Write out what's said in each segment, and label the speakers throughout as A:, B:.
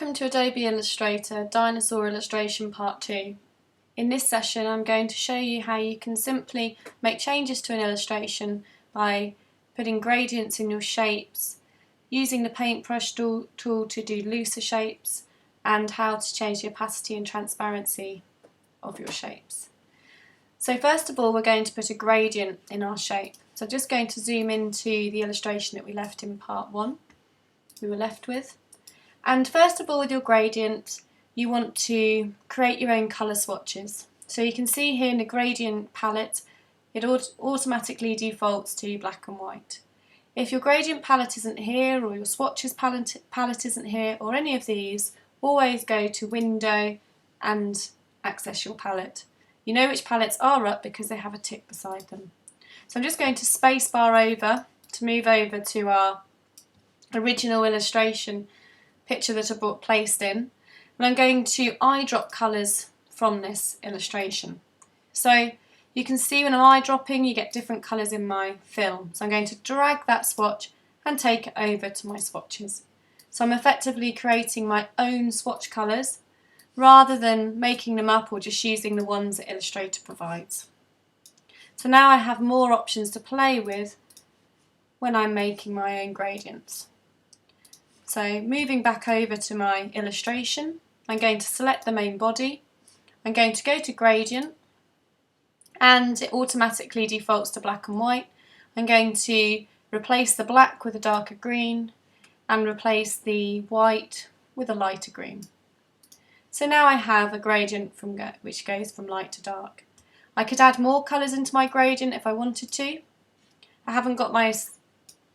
A: Welcome to Adobe Illustrator Dinosaur Illustration Part 2. In this session I'm going to show you how you can simply make changes to an illustration by putting gradients in your shapes, using the paintbrush tool to do looser shapes, and how to change the opacity and transparency of your shapes. So first of all we're going to put a gradient in our shape. So I'm just going to zoom into the illustration that we left in Part 1, we were left with. And first of all, with your gradient, you want to create your own colour swatches. So you can see here in the gradient palette, it automatically defaults to black and white. If your gradient palette isn't here, or your swatches palette isn't here, or any of these, always go to Window and access your palette. You know which palettes are up because they have a tick beside them. So I'm just going to spacebar over to move over to our original illustration picture that I placed in, and I'm going to eyedrop colours from this illustration. So you can see when I'm eyedropping you get different colours in my film. So I'm going to drag that swatch and take it over to my swatches. So I'm effectively creating my own swatch colours rather than making them up or just using the ones that Illustrator provides. So now I have more options to play with when I'm making my own gradients. So moving back over to my illustration, I'm going to select the main body, I'm going to go to gradient, and it automatically defaults to black and white. I'm going to replace the black with a darker green and replace the white with a lighter green. So now I have a gradient which goes from light to dark. I could add more colours into my gradient if I wanted to. I haven't got my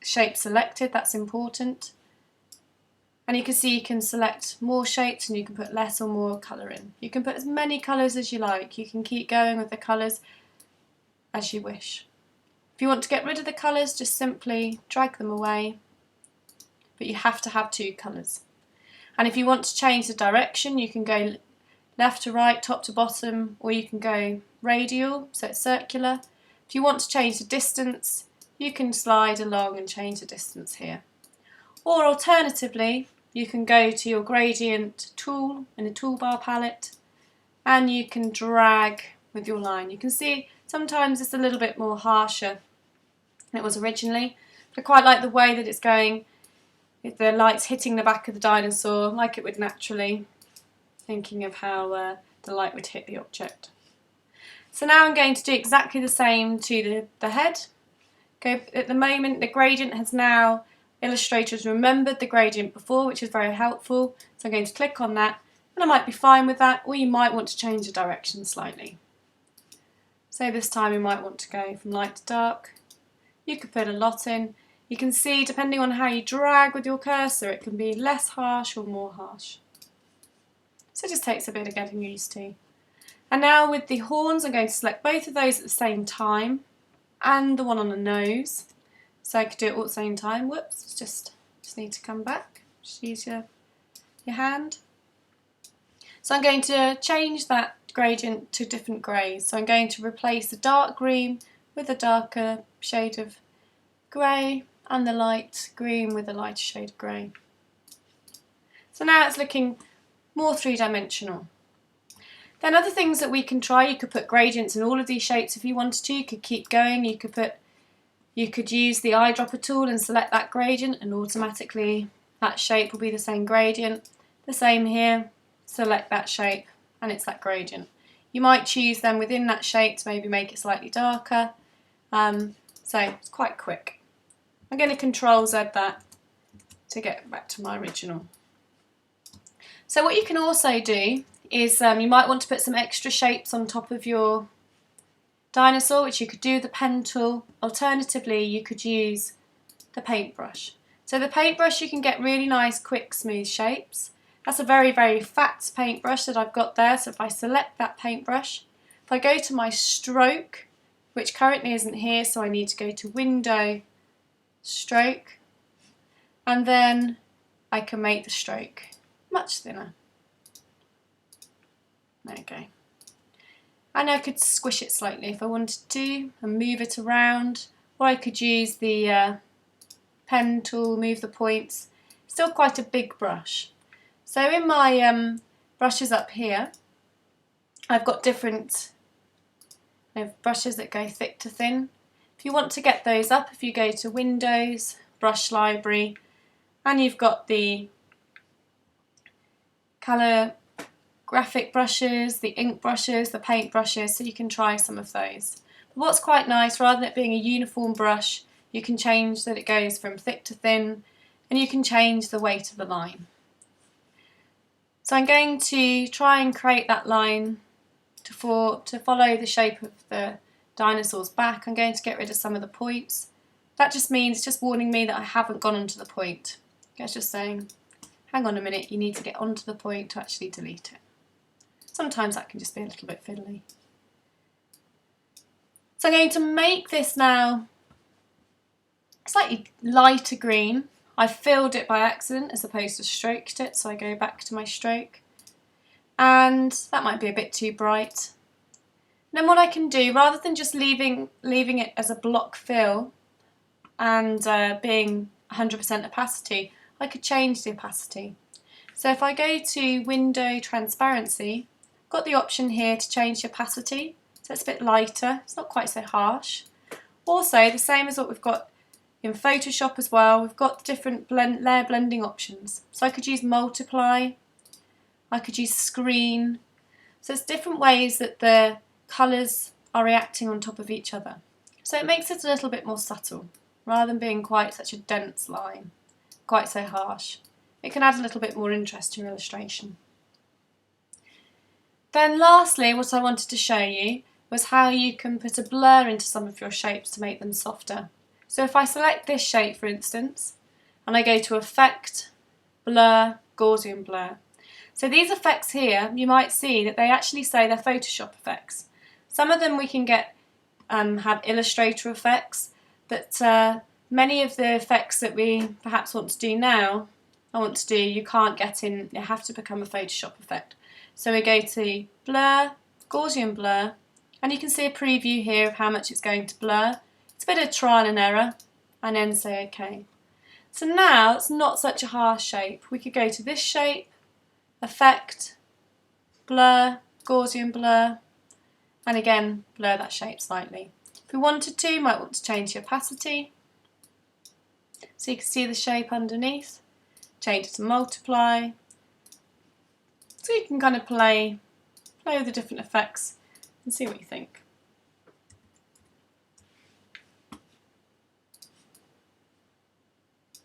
A: shape selected, that's important. And you can see you can select more shapes and you can put less or more colour in. You can put as many colours as you like. You can keep going with the colours as you wish. If you want to get rid of the colours, just simply drag them away. But you have to have two colours. And if you want to change the direction, you can go left to right, top to bottom, or you can go radial, so it's circular. If you want to change the distance, you can slide along and change the distance here. Or alternatively, you can go to your gradient tool in the toolbar palette and you can drag with your line. You can see sometimes it's a little bit more harsher than it was originally, but I quite like the way that it's going with the lights hitting the back of the dinosaur like it would naturally, thinking of how the light would hit the object. So now I'm going to do exactly the same to the head. At the moment the gradient has now, Illustrator has remembered the gradient before, which is very helpful. So I'm going to click on that and I might be fine with that, or you might want to change the direction slightly. So this time you might want to go from light to dark. You could put a lot in. You can see depending on how you drag with your cursor it can be less harsh or more harsh. So it just takes a bit of getting used to. And now with the horns I'm going to select both of those at the same time and the one on the nose. So I could do it all at the same time. Whoops, just need to come back. Just use your hand. So I'm going to change that gradient to different greys. So I'm going to replace the dark green with a darker shade of grey and the light green with a lighter shade of grey. So now it's looking more three-dimensional. Then other things that we can try, you could put gradients in all of these shapes if you wanted to. You could keep going. You could use the eyedropper tool and select that gradient and automatically that shape will be the same gradient. The same here, select that shape and it's that gradient. You might choose then within that shape to maybe make it slightly darker. So it's quite quick. I'm going to Control Z that to get back to my original. So what you can also do is you might want to put some extra shapes on top of your dinosaur, which you could do with the pen tool. Alternatively, you could use the paintbrush. So the paintbrush you can get really nice, quick, smooth shapes. That's a very, very fat paintbrush that I've got there. So if I select that paintbrush, if I go to my stroke, which currently isn't here, so I need to go to Window, Stroke, and then I can make the stroke much thinner. There we go. And I could squish it slightly if I wanted to and move it around, or I could use the pen tool, move the points. Still quite a big brush. So in my brushes up here, I've got different brushes that go thick to thin. If you want to get those up, if you go to Windows, Brush Library, and you've got the colour graphic brushes, the ink brushes, the paint brushes, so you can try some of those. But what's quite nice, rather than it being a uniform brush, you can change that it goes from thick to thin, and you can change the weight of the line. So I'm going to try and create that line to follow the shape of the dinosaur's back. I'm going to get rid of some of the points. That just means, it's just warning me that I haven't gone onto the point. It's just saying, hang on a minute, you need to get onto the point to actually delete it. Sometimes that can just be a little bit fiddly. So I'm going to make this now slightly lighter green. I filled it by accident as opposed to stroked it, so I go back to my stroke. And that might be a bit too bright. And then what I can do, rather than just leaving it as a block fill and being 100% opacity, I could change the opacity. So if I go to Window Transparency, I've got the option here to change the opacity, so it's a bit lighter, it's not quite so harsh. Also, the same as what we've got in Photoshop as well, we've got different layer blending options. So I could use Multiply, I could use Screen. So it's different ways that the colours are reacting on top of each other. So it makes it a little bit more subtle, rather than being quite such a dense line, quite so harsh. It can add a little bit more interest to your illustration. Then lastly, what I wanted to show you was how you can put a blur into some of your shapes to make them softer. So if I select this shape, for instance, and I go to Effect, Blur, Gaussian Blur. So these effects here, you might see that they actually say they're Photoshop effects. Some of them we can get have Illustrator effects, but many of the effects that we perhaps want to do now, you can't get in, you have to become a Photoshop effect. So we go to Blur, Gaussian Blur, and you can see a preview here of how much it's going to blur. It's a bit of trial and error, and then say OK. So now it's not such a harsh shape. We could go to this shape, Effect, Blur, Gaussian Blur, and again blur that shape slightly. If we wanted to, you might want to change the opacity, so you can see the shape underneath. Change it to Multiply, so you can kind of play with the different effects and see what you think.